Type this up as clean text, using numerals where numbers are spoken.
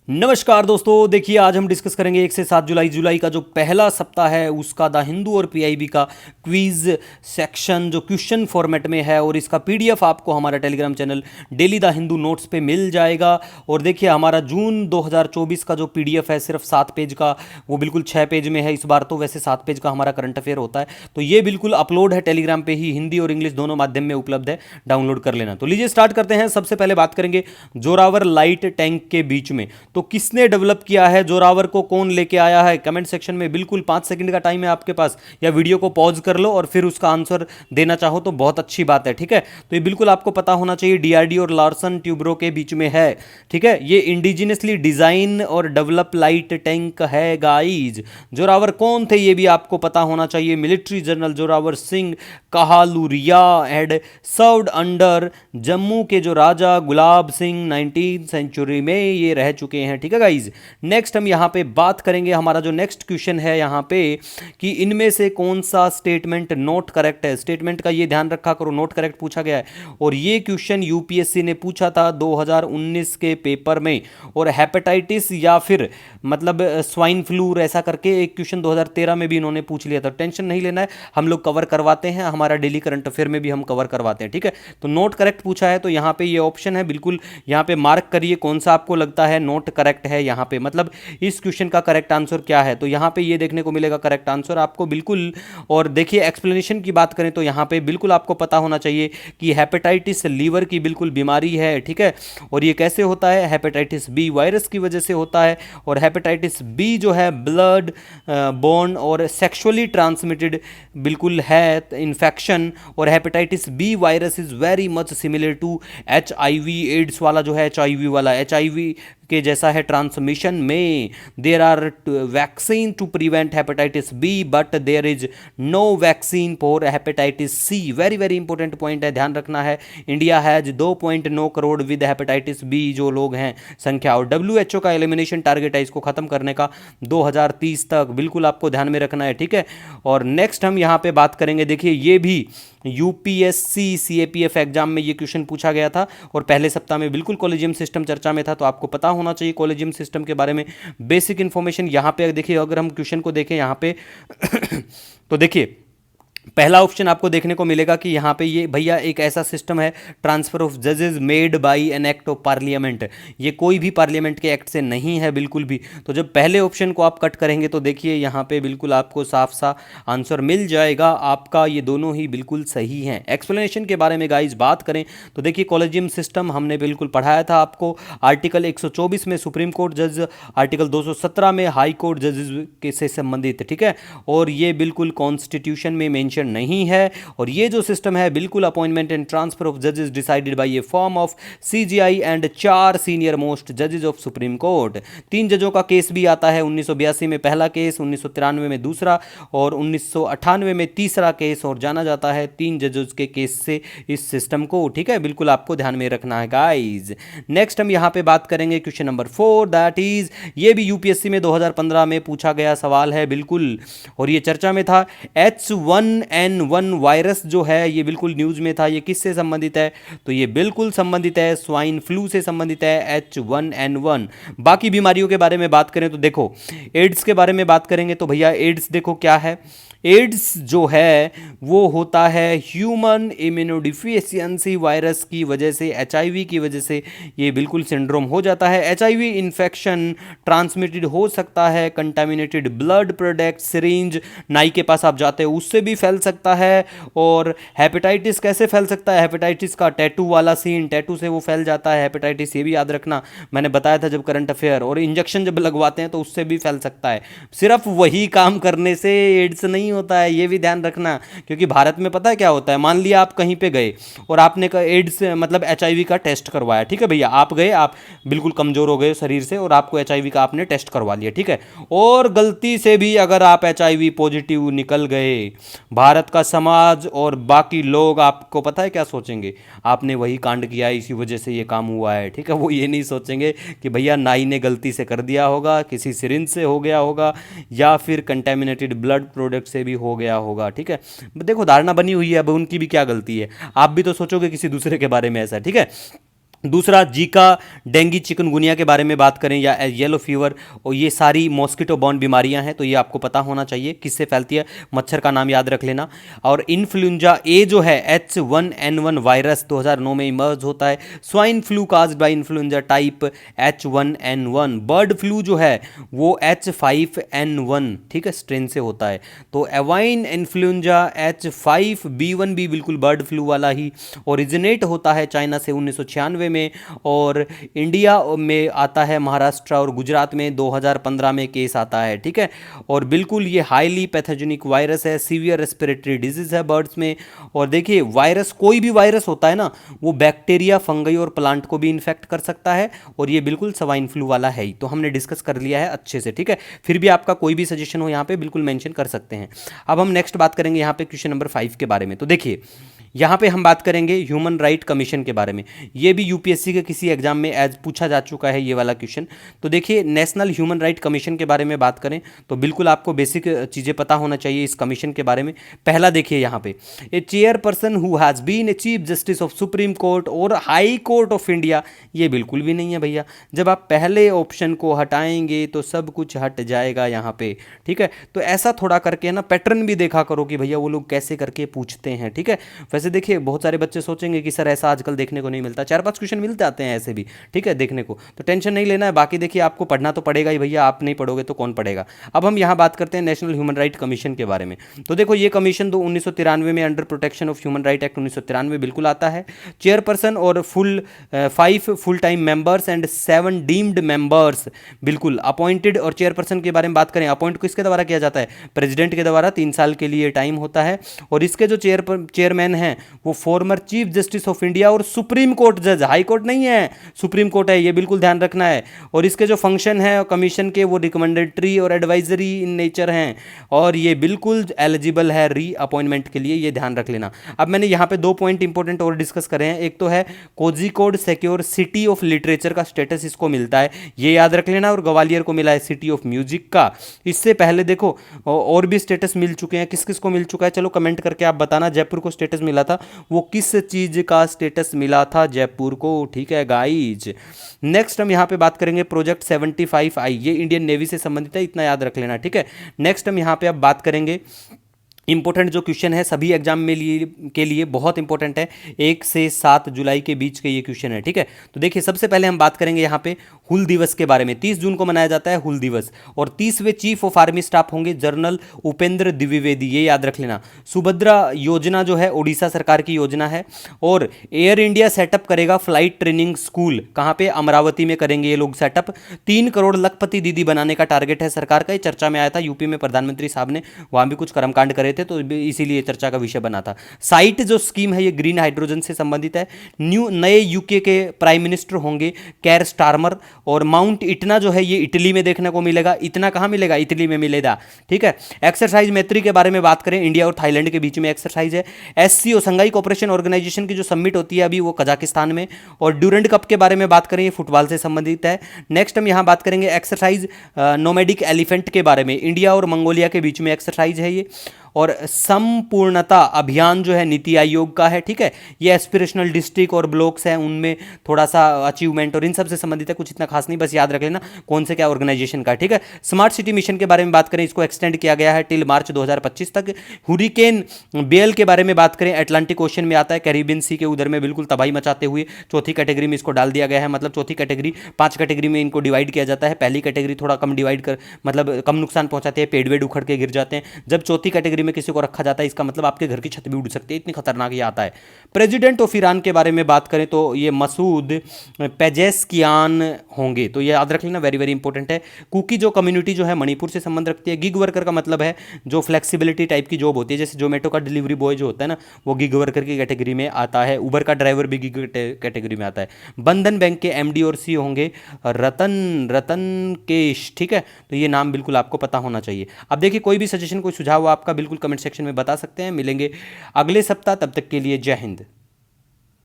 नमस्कार दोस्तों, देखिए आज हम डिस्कस करेंगे 1 से 7 जुलाई जुलाई का जो पहला सप्ताह है उसका द हिंदू और पीआईबी का क्विज सेक्शन जो क्वेश्चन फॉर्मेट में है। और इसका पीडीएफ आपको हमारा Telegram channel daily the Hindu notes पे मिल जाएगा। और देखिए हमारा जून 2024 का जो पीडीएफ है सिर्फ 7 पेज का, वो बिल्कुल 6 पेज में है इस बार। तो वैसे 7 पेज का हमारा करंट अफेयर होता है, तो ये बिल्कुल अपलोड है टेलीग्राम पे ही, हिंदी और इंग्लिश दोनों माध्यम में उपलब्ध है, डाउनलोड कर लेना। तो लीजिए स्टार्ट करते हैं। सबसे पहले बात करेंगे जोरावर लाइट टैंक के बीच में, तो किसने डेवलप किया है, जोरावर को कौन लेके आया है। कमेंट सेक्शन में बिल्कुल 5 सेकंड का टाइम है आपके पास, या वीडियो को पॉज कर लो और फिर उसका आंसर देना चाहो तो बहुत अच्छी बात है, ठीक है। तो ये बिल्कुल आपको पता होना चाहिए, डीआरडीओ और लार्सन ट्यूब्रो के बीच में है, ठीक है। ये इंडिजिनसली डिजाइन और डेवलप लाइट टैंक है गाइज। जोरावर कौन थे ये भी आपको पता होना चाहिए। Military general Zorawar Singh Kahluria had served under Jammu के जो राजा गुलाब सिंह 19th सेंचुरी में ये रह चुके हैं, ठीक है गाइज। नेक्स्ट हम यहाँ पे बात करेंगे, हमारा जो नेक्स्ट क्वेश्चन है यहाँ पे कि इनमें से कौन सा स्टेटमेंट नोट करेक्ट है। स्टेटमेंट का ये ध्यान रखा करो, नोट करेक्ट पूछा गया है। और ये क्वेश्चन यूपीएससी ने पूछा था 2019 के पेपर में। और हेपेटाइटिस या फिर मतलब स्वाइन फ्लू ऐसा करके एक क्वेश्चन 2013 में भी इन्होंने पूछ लिया था। टेंशन नहीं लेना है, हम लोग कवर करवाते हैं, हमारा डेली करंट अफेयर में भी हम कवर करवाते हैं, ठीक है। तो नोट करेक्ट पूछा है, तो यहाँ पे ये ऑप्शन है, बिल्कुल यहाँ पे मार्क करिए कौन सा आपको लगता है नोट करेक्ट है यहाँ पे, मतलब इस क्वेश्चन का करेक्ट आंसर क्या है। तो यहाँ पे ये देखने को मिलेगा करेक्ट आंसर आपको बिल्कुल। और देखिए एक्सप्लेनेशन की बात करें तो यहाँ पे बिल्कुल आपको पता होना चाहिए कि हेपेटाइटिस लीवर की बिल्कुल बीमारी है, ठीक है। और ये कैसे होता है, हेपेटाइटिस बी वायरस की वजह से होता है। और हेपेटाइटिस बी जो है ब्लड बोर्न और सेक्सुअली ट्रांसमिटेड बिल्कुल है इन्फेक्शन। और hepatitis B virus is very much similar to HIV AIDS वाला जो है, HIV वाला HIV के जैसा है ट्रांसमिशन में। There are vaccine to prevent hepatitis B but there is no vaccine for hepatitis C. Very very important point है, ध्यान रखना है। India has 2.9 crore with hepatitis B जो लोग हैं संख्या, और WHO का एलिमिनेशन टारगेट है इसको खत्म करने का 2030 तक, बिल्कुल आपको ध्यान में रखना है, ठीक है। और नेक्स्ट हम यहाँ पे बात करेंगे, देखिए ये भी यूपीएससी CAPF एग्जाम में ये क्वेश्चन पूछा गया था और पहले सप्ताह में बिल्कुल कॉलेजियम सिस्टम चर्चा में था, तो आपको पता होना चाहिए कॉलेजियम सिस्टम के बारे में बेसिक इंफॉर्मेशन। यहाँ पे देखिए, अगर हम क्वेश्चन को देखें यहाँ पे तो देखिए पहला ऑप्शन आपको देखने को मिलेगा कि यहाँ पे ये भैया एक ऐसा सिस्टम है, ट्रांसफर ऑफ जजेस made by an act of parliament. ये कोई भी पार्लियामेंट के एक्ट से नहीं है बिल्कुल भी। तो जब पहले ऑप्शन को आप कट करेंगे तो देखिए यहाँ पे बिल्कुल आपको साफ सा आंसर मिल जाएगा आपका, ये दोनों ही बिल्कुल सही हैं। एक्सप्लेनेशन के बारे में गाइज बात करें तो देखिए कॉलेजियम सिस्टम हमने बिल्कुल पढ़ाया था आपको। आर्टिकल 124 में सुप्रीम कोर्ट जज, आर्टिकल 217 में हाई कोर्ट जजेस के से संबंधित, ठीक है। और ये बिल्कुल कॉन्स्टिट्यूशन में मेंशन नहीं है। और ये जो सिस्टम है बिल्कुल अपॉइंटमेंट एंड ट्रांसफर ऑफ जजेस decided by A form of CGI and 4 senior most जजेस ऑफ सुप्रीम कोर्ट। 3 जजों का केस भी आता है, 1982 में पहला केस, 1993 में दूसरा और 1998 में तीसरा केस, और जाना जाता है 3 जजेस के केस से इस सिस्टम को, ठीक है। बिल्कुल आपको ध्यान में रखना है गाइज। नेक्स्ट हम यहाँ पे बात करेंगे क्वेश्चन नंबर 4, दैट इज ये भी यूपीएससी में 2015 में पूछा गया सवाल है बिल्कुल, और ये चर्चा में था। H1N1 वायरस जो है ये बिल्कुल न्यूज में था, ये किससे संबंधित है, तो ये बिल्कुल संबंधित है स्वाइन फ्लू से संबंधित है H1N1। बाकी बीमारियों के बारे में बात करें तो देखो, एड्स के बारे में बात करेंगे तो भैया एड्स देखो क्या है। एड्स जो है वो होता है ह्यूमन इम्यूनोडिफिशियंसी वायरस की वजह से, HIV की वजह से ये बिल्कुल सिंड्रोम हो जाता है। HIV इन्फेक्शन ट्रांसमिटेड हो सकता है कंटामिनेटेड ब्लड प्रोडक्ट, सिरिंज, नाई के पास आप जाते हो उससे भी फैल सकता है। और हेपेटाइटिस कैसे फैल सकता है, हेपेटाइटिस का टैटू वाला सीन, टैटू से वो फैल जाता है हेपेटाइटिस, ये भी याद रखना, मैंने बताया था जब करंट अफेयर। और इंजेक्शन जब लगवाते हैं तो उससे भी फैल सकता है, सिर्फ वही काम करने से एड्स नहीं होता है, ये भी ध्यान रखना। क्योंकि भारत में पता है क्या होता है, मान लिया आप कहीं पे गए और आपने एड्स मतलब HIV का टेस्ट करवाया, ठीक है भैया, आप गए, आप बिल्कुल कमजोर हो गए शरीर से और आपको HIV का आपने टेस्ट करवा लिया, ठीक है। और गलती से भी अगर आप HIV पॉजिटिव निकल गए, भारत का समाज और बाकी लोग आपको पता है क्या सोचेंगे, आपने वही कांड किया है इसी वजह से ये काम हुआ है, ठीक है। वो ये नहीं सोचेंगे कि भैया नाई ने गलती से कर दिया होगा, किसी सिरिंज से हो गया होगा, या फिर कंटेमिनेटेड ब्लड प्रोडक्ट से भी हो गया होगा, ठीक है। देखो धारणा बनी हुई है, अब उनकी भी क्या गलती है, आप भी तो सोचोगे किसी दूसरे के बारे में ऐसा, ठीक है। दूसरा जीका, डेंगू, चिकनगुनिया के बारे में बात करें या येलो फीवर, और ये सारी मॉस्किटो बॉर्न बीमारियां हैं, तो ये आपको पता होना चाहिए किससे फैलती है। मच्छर का नाम याद रख लेना। और इन्फ्लुएंजा ए जो है H1N1 वायरस 2009 में इमर्ज होता है। Swine flu caused by influenza type H1N1। Bird flu जो है वो H5N1, ठीक है, स्ट्रेन से होता है। तो एवाइन इन्फ्लुएंजा H5B1 भी बिल्कुल बर्ड फ्लू वाला ही ओरिजिनेट होता है चाइना से 1996 में, और इंडिया में आता है महाराष्ट्र और गुजरात में 2015 में केस आता है, ठीक है। और बिल्कुल ये हाईली पैथोजेनिक वायरस है, सीवियर रेस्पिरेटरी डिजीज है बर्ड्स में। और देखिए वायरस, कोई भी वायरस होता है ना, वो बैक्टीरिया, फंगई और प्लांट को भी इन्फेक्ट कर सकता है, और ये बिल्कुल स्वाइन फ्लू वाला है ही। तो हमने डिस्कस कर लिया है अच्छे से, ठीक है। फिर भी आपका कोई भी सजेशन हो यहाँ पे बिल्कुल मेंशन कर सकते हैं। अब हम नेक्स्ट बात करेंगे यहाँ पे क्वेश्चन नंबर 5 के बारे में। तो देखिए यहाँ पे हम बात करेंगे ह्यूमन राइट कमीशन के बारे में। ये भी यूपीएससी के किसी एग्जाम में एज पूछा जा चुका है ये वाला क्वेश्चन। तो देखिए नेशनल ह्यूमन राइट कमीशन के बारे में बात करें तो बिल्कुल आपको बेसिक चीज़ें पता होना चाहिए इस कमीशन के बारे में। पहला देखिए यहाँ पे, a chairperson who has been a chief justice of supreme court और हाई कोर्ट ऑफ इंडिया, ये बिल्कुल भी नहीं है भैया। जब आप पहले ऑप्शन को हटाएंगे तो सब कुछ हट जाएगा यहाँ पे, ठीक है। तो ऐसा थोड़ा करके ना पैटर्न भी देखा करो कि भैया वो लोग कैसे करके पूछते हैं, ठीक है। वैसे देखिए बहुत सारे बच्चे सोचेंगे कि सर ऐसा आजकल देखने को नहीं मिलता, 4-5 क्वेश्चन मिलते आते हैं ऐसे भी, ठीक है, देखने को, तो टेंशन नहीं लेना है। बाकी देखिए आपको पढ़ना तो पड़ेगा ही भैया, आप नहीं पढ़ोगे तो कौन पढ़ेगा। अब हम यहाँ बात करते हैं नेशनल ह्यूमन राइट कमीशन के बारे में। तो देखो ये कमीशन 1993 में under protection of human right act 1993 बिल्कुल आता है। चेयरपर्सन और 5 full time members and 7 deemed members बिल्कुल अपॉइंटेड। और चेयरपर्सन के बारे में बात करें, अपॉइंट किसके द्वारा किया जाता है, प्रेसिडेंट के द्वारा, 3 साल के लिए टाइम होता है। और इसके जो चेयरमैन हैं वो former chief justice of India और सुप्रीम कोर्ट जज, हाई कोर्ट नहीं है, सुप्रीम कोर्ट है, ये बिल्कुल ध्यान रखना है। और इसके जो फंक्शन है कमीशन के वो रिकमेंडेटरी और एडवाइजरी इन नेचर हैं, और ये बिल्कुल एलिजिबल है री अपॉइंटमेंट के लिए, ये ध्यान रख लेना। अब मैंने यहाँ पे 2 पॉइंट इंपॉर्टेंट और डिस्कस करे हैं। एक तो है Kozhikode secure city of literature का स्टेटस इसको मिलता है, ये याद रख लेना। और ग्वालियर को मिला है सिटी ऑफ म्यूजिक का। इससे पहले देखो और भी स्टेटस मिल चुके हैं, किस किस को मिल चुका है चलो कमेंट करके आप बताना। जयपुर को स्टेटस मिला था, वो किस चीज का स्टेटस मिला था जयपुर को, ठीक है गाइज। नेक्स्ट हम यहां पे बात करेंगे प्रोजेक्ट 75I, ये इंडियन नेवी से संबंधित है, इतना याद रख लेना, ठीक है। नेक्स्ट हम यहां पे अब बात करेंगे इंपॉर्टेंट जो क्वेश्चन है सभी एग्जाम में के लिए बहुत इंपॉर्टेंट है, 1 से 7 जुलाई के बीच के ये क्वेश्चन है, ठीक है। तो देखिए सबसे पहले हम बात करेंगे यहाँ पे हुल दिवस के बारे में। 30 जून को मनाया जाता है हुल दिवस, और 30वें चीफ ऑफ आर्मी स्टाफ होंगे जनरल उपेंद्र द्विवेदी, ये याद रख लेना। सुभद्रा योजना जो है उड़ीसा सरकार की योजना है। और एयर इंडिया सेटअप करेगा फ्लाइट ट्रेनिंग स्कूल, कहाँ पे, अमरावती में करेंगे ये लोग सेटअप। 3 करोड़ लखपति दीदी बनाने का टारगेट है सरकार का, ये चर्चा में आया था यूपी में, प्रधानमंत्री साहब ने वहां भी कुछ कर्मकांड करे थे, तो इसीलिए चर्चा का विषय बना था। साइट जो स्कीम है ये ग्रीन हाइड्रोजन से संबंधित है। नए यूके के प्राइम मिनिस्टर होंगे केयर स्टारमर। और माउंट इटना जो है ये इटली में देखने को मिलेगा, इतना कहां मिलेगा, इटली में मिलेगा, ठीक है। एक्सरसाइज मैत्री के बारे में बात करें, इंडिया और थाईलैंड के बीच में एक्सरसाइज है। एससीओ संघाई कोऑपरेशन ऑर्गेनाइजेशन की जो समिट होती है अभी वो कजाकिस्तान में। और ड्यूरेंट कप के बारे में बात करें, ये फुटबॉल से संबंधित है। नेक्स्ट हम यहां बात करेंगे एक्सरसाइज नोमैडिक एलिफेंट के बारे में, इंडिया और मंगोलिया के बीच में एक्सरसाइज है ये। और संपूर्णता अभियान जो है नीति आयोग का है, ठीक है। ये एस्पिरेशनल डिस्ट्रिक्ट और ब्लॉक्स हैं उनमें थोड़ा सा अचीवमेंट और इन सब से संबंधित है, कुछ इतना खास नहीं, बस याद रख लेना कौन से क्या ऑर्गेनाइजेशन का, ठीक है। स्मार्ट सिटी मिशन के बारे में बात करें, इसको एक्सटेंड किया गया है टिल मार्च 2025 तक। हुरिकेन बेल के बारे में बात करें, अटलांटिक ओशन में आता है, कैरिबियन सी के उधर में बिल्कुल तबाही मचाते हुए चौथी कैटेगरी में इसको डाल दिया गया है। मतलब चौथी कैटेगरी, 5 कैटेगरी में इनको डिवाइड किया जाता है। पहली कैटेगरी थोड़ा कम डिवाइड कर, मतलब कम नुकसान पहुंचाते हैं, पेड़ वेड़ उखड़ के गिर जाते हैं। जब चौथी कैटेगरी में किसी को रखा जाता है इसका मतलब आपके घर की छत भी उड़ सकती है, इतनी खतरनाक ये आता है। प्रेसिडेंट ऑफ ईरान के बारे में बात करें तो ये मसूद पेजेस्कियान होंगे, तो ये याद रख लेना, वेरी वेरी इंपॉर्टेंट है। कुकी जो कम्युनिटी जो है मणिपुर से संबंध रखती है। गिग वर्कर का मतलब है जो फ्लेक्सिबिलिटी टाइप की जॉब होती है, जैसे जोमेटो का डिलीवरी बॉय जो होता है ना वो गिग वर्कर की कैटेगरी में आता है। उबर का ड्राइवर भी गिग कैटेगरी में आता है। बंधन बैंक के एमडी और सी होंगे रतन केश, ठीक है। तो ये नाम बिल्कुल आपको पता होना चाहिए। अब देखिए कोई भी सजेशन कोई सुझाव हो आपका बिल्कुल कमेंट सेक्शन में बता सकते हैं। मिलेंगे अगले सप्ताह, तब तक के लिए जय हिंद।